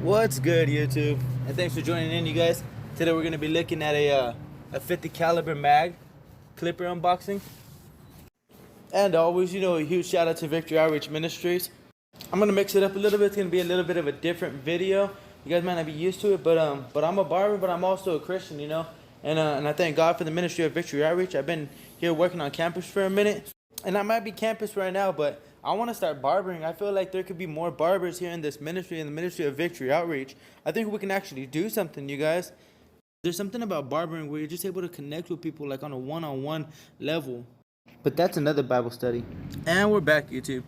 What's good, YouTube? And thanks for joining in, you guys. Today we're gonna be looking at a 50 caliber mag clipper unboxing. And always, a huge shout out to Victory Outreach Ministries. I'm gonna mix it up a little bit. It's gonna be a little bit of a different video. You guys might not be used to it, but I'm a barber, but I'm also a Christian, And I thank God for the ministry of Victory Outreach. I've been here working on campus for a minute, and I might be campus right now, but I want to start barbering. I feel like there could be more barbers here in this ministry, in the ministry of Victory Outreach. I think we can actually do something, you guys. There's something about barbering where you're just able to connect with people like on a one-on-one level. But that's another Bible study. And we're back, YouTube.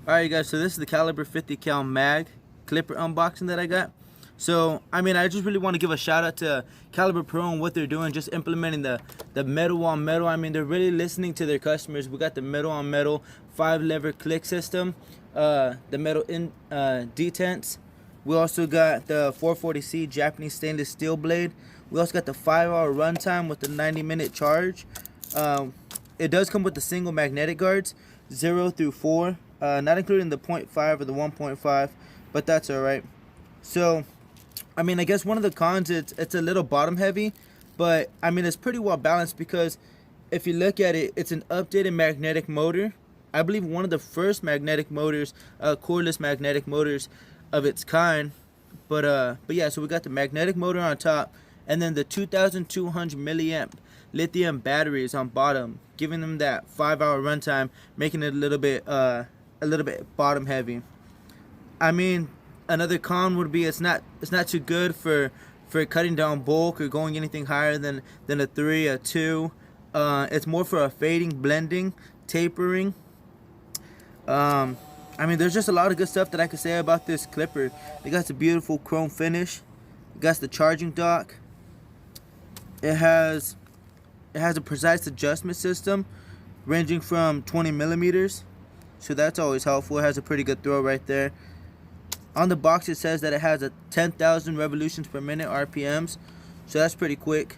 Alright, you guys, so this is the caliber 50 cal mag clipper unboxing that I got. So, I just really want to give a shout out to Caliber Pro and what they're doing, just implementing the metal on metal. They're really listening to their customers. We got the metal on metal 5-lever click system, the metal in detents. We also got the 440C Japanese stainless steel blade. We also got the 5-hour runtime with the 90-minute charge. It does come with the single magnetic guards, 0 through 4, not including the 0.5 or the 1.5, but that's alright. So, I guess one of the cons, it's a little bottom heavy, but it's pretty well balanced because if you look at it, it's an updated magnetic motor. I believe one of the first magnetic motors, cordless magnetic motors of its kind. But yeah, so we got the magnetic motor on top, and then the 2,200 milliamp lithium batteries on bottom, giving them that 5-hour runtime, making it a little bit bottom heavy. Another con would be it's not too good for cutting down bulk or going anything higher than a 3, a 2. It's more for a fading, blending, tapering. There's just a lot of good stuff that I could say about this clipper. It got the beautiful chrome finish. It got the charging dock. It has a precise adjustment system ranging from 20 millimeters. So that's always helpful. It has a pretty good throw right there. On the box it says that it has a 10,000 revolutions per minute RPMs, so that's pretty quick.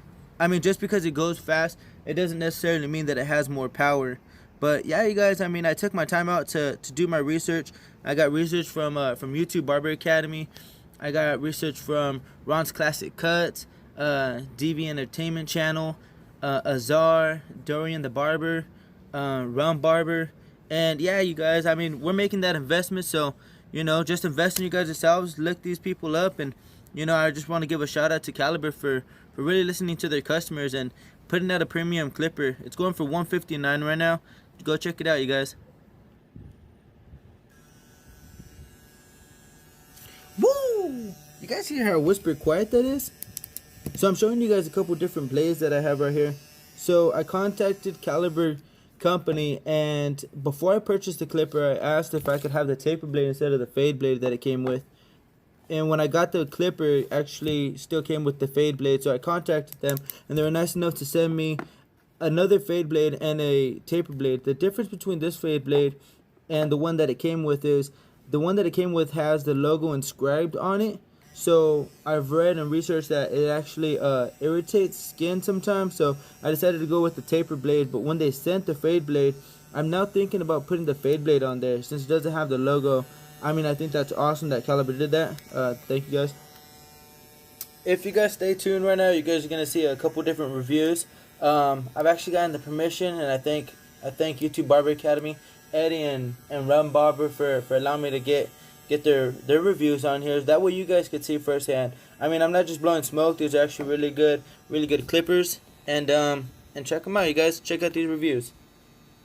Just because it goes fast, it doesn't necessarily mean that it has more power. But yeah, you guys, I took my time out to do my research. I got research from YouTube Barber Academy. I got research from Ron's Classic Cuts, DV Entertainment Channel, Azar, Dorian the Barber, Rum Barber. And yeah, you guys, we're making that investment, so just invest in you guys yourselves. Look these people up, and I just want to give a shout out to Caliber for really listening to their customers and putting out a premium clipper. It's going for $159 right now. Go check it out, you guys. Woo! You guys hear how whisper quiet that is? So I'm showing you guys a couple different blades that I have right here. So I contacted Caliber company, and before I purchased the clipper, I asked if I could have the taper blade instead of the fade blade that it came with. And when I got the clipper, it actually still came with the fade blade, so I contacted them, and they were nice enough to send me another fade blade and a taper blade. The difference between this fade blade and the one that it came with is the one that it came with has the logo inscribed on it. So I've read and researched that it actually irritates skin sometimes, so I decided to go with the taper blade. But when they sent the fade blade, I'm now thinking about putting the fade blade on there since it doesn't have the logo. I think that's awesome that Caliber did that. Thank you guys. If you guys stay tuned right now, you guys are gonna see a couple different reviews. I've actually gotten the permission, and I thank YouTube Barber Academy, Eddie and Rum Barber for allowing me to get their reviews on here. That way you guys could see firsthand. I'm not just blowing smoke. These are actually really good clippers, and check them out, you guys. Check out these reviews.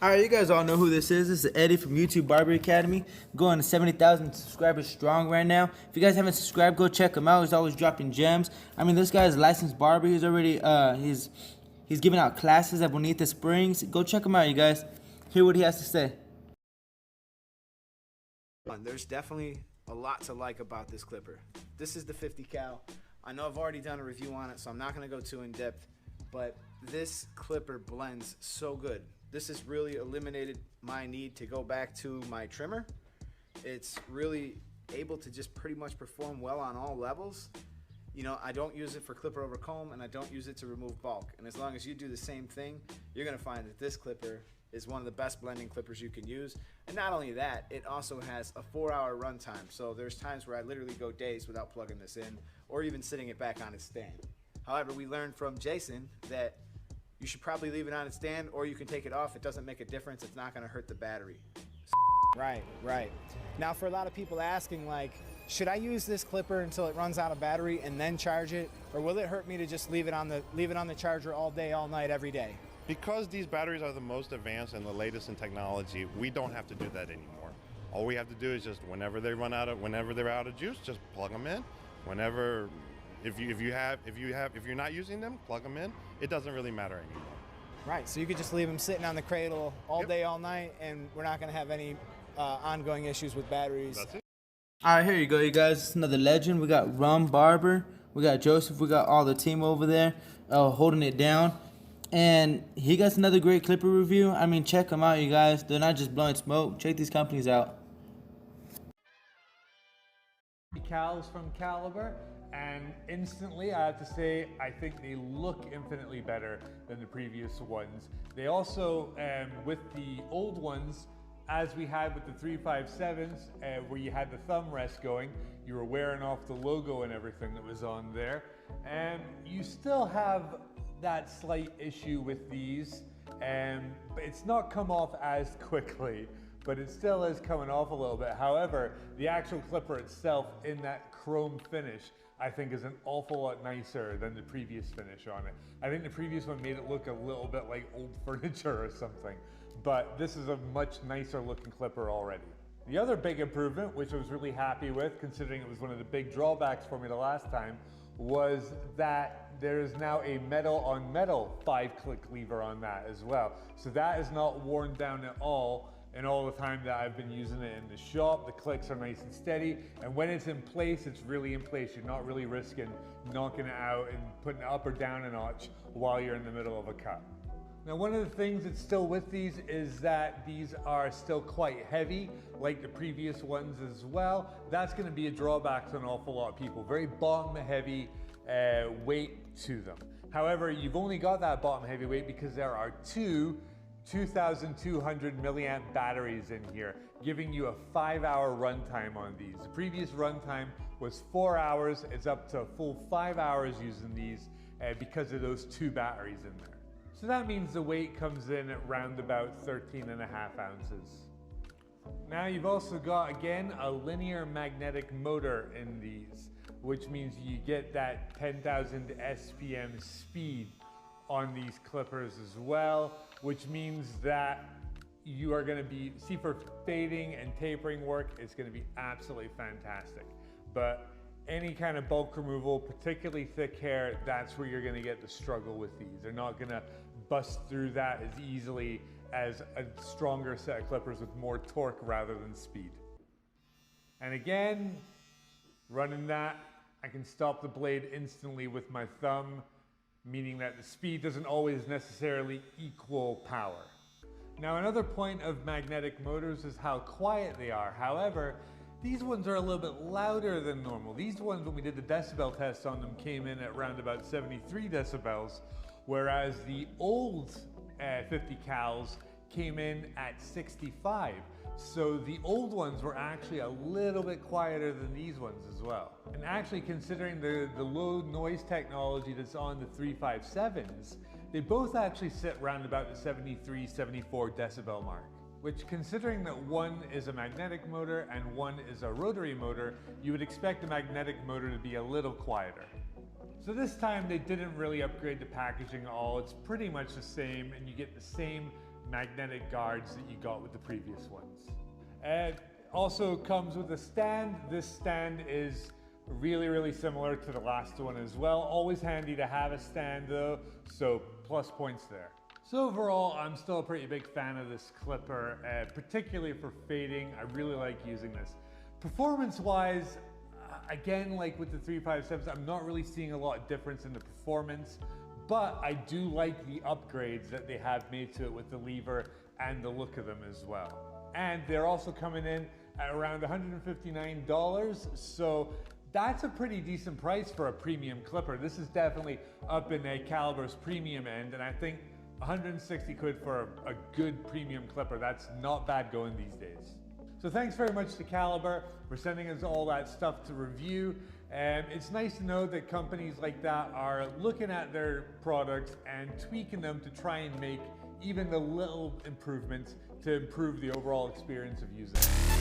Alright, you guys all know who this is. This is Eddie from YouTube Barber Academy, going to 70,000 subscribers strong right now. If you guys haven't subscribed, go check him out. He's always dropping gems. This guy is a licensed barber. He's already he's giving out classes at Bonita Springs. Go check him out, you guys. Hear what he has to say. There's definitely a lot to like about this clipper. This is the 50 cal. I know I've already done a review on it, so I'm not going to go too in depth, but this clipper blends so good. This has really eliminated my need to go back to my trimmer. It's really able to just pretty much perform well on all levels. I don't use it for clipper over comb, and I don't use it to remove bulk. And as long as you do the same thing, you're going to find that this clipper is one of the best blending clippers you can use. And not only that, it also has a 4-hour runtime. So there's times where I literally go days without plugging this in or even sitting it back on its stand. However, we learned from Jason that you should probably leave it on its stand, or you can take it off. It doesn't make a difference. It's not gonna hurt the battery. Right, right. Now for a lot of people asking, like, should I use this clipper until it runs out of battery and then charge it? Or will it hurt me to just leave it on the charger all day, all night, every day? Because these batteries are the most advanced and the latest in technology, we don't have to do that anymore. All we have to do is just whenever they're out of juice, just plug them in. Whenever, if you're not using them, plug them in. It doesn't really matter anymore. Right. So you could just leave them sitting on the cradle all day, all night, and we're not going to have any ongoing issues with batteries. That's it. All right, here you go, you guys. It's another legend. We got Rum Barber. We got Joseph. We got all the team over there holding it down. And he got another great clipper review. I mean, check them out, you guys. They're not just blowing smoke. Check these companies out. Decals from Caliber, and instantly I have to say I think they look infinitely better than the previous ones. They also, with the old ones, as we had with the 357s, where you had the thumb rest going, you were wearing off the logo and everything that was on there, and you still have that slight issue with these, but it's not come off as quickly, but it still is coming off a little bit. However, the actual clipper itself in that chrome finish, I think is an awful lot nicer than the previous finish on it. I think the previous one made it look a little bit like old furniture or something, but this is a much nicer looking clipper already. The other big improvement, which I was really happy with, considering it was one of the big drawbacks for me the last time, was that there is now a metal on metal 5-click lever on that as well. So that is not worn down at all. And all the time that I've been using it in the shop, the clicks are nice and steady. And when it's in place, it's really in place. You're not really risking knocking it out and putting it up or down a notch while you're in the middle of a cut. Now, one of the things that's still with these is that these are still quite heavy, like the previous ones as well. That's going to be a drawback to an awful lot of people. Very bottom heavy weight to them. However, you've only got that bottom heavy weight because there are two 2,200 milliamp batteries in here, giving you a 5-hour runtime on these. The previous runtime was 4 hours. It's up to a full 5 hours using these because of those 2 batteries in there. So that means the weight comes in at round about 13.5 ounces. Now you've also got, again, a linear magnetic motor in these, which means you get that 10,000 SPM speed on these clippers as well, which means that you are going to be, see, for fading and tapering work, it's going to be absolutely fantastic. But any kind of bulk removal, particularly thick hair, that's where you're going to get the struggle with these. They're not going to bust through that as easily as a stronger set of clippers with more torque rather than speed. And again, running that, I can stop the blade instantly with my thumb, meaning that the speed doesn't always necessarily equal power. Now, another point of magnetic motors is how quiet they are. However, these ones are a little bit louder than normal. These ones, when we did the decibel test on them, came in at around about 73 decibels, whereas the old 50 cals came in at 65. So the old ones were actually a little bit quieter than these ones as well. And actually, considering the low noise technology that's on the 357s, they both actually sit around about the 73, 74 decibel mark. Which, considering that one is a magnetic motor and one is a rotary motor, you would expect the magnetic motor to be a little quieter. So this time they didn't really upgrade the packaging at all. It's pretty much the same, and you get the same magnetic guards that you got with the previous ones. It also comes with a stand. This stand is really similar to the last one as well. Always handy to have a stand though, so plus points there. So overall, I'm still a pretty big fan of this clipper, particularly for fading. I really like using this. Performance-wise, again, like with the 357s, I'm not really seeing a lot of difference in the performance, but I do like the upgrades that they have made to it with the lever and the look of them as well. And they're also coming in at around $159, so that's a pretty decent price for a premium clipper. This is definitely up in a Caliber's premium end, and I think 160 quid for a good premium clipper. That's not bad going these days. So thanks very much to Caliber for sending us all that stuff to review. It's nice to know that companies like that are looking at their products and tweaking them to try and make even the little improvements to improve the overall experience of using it.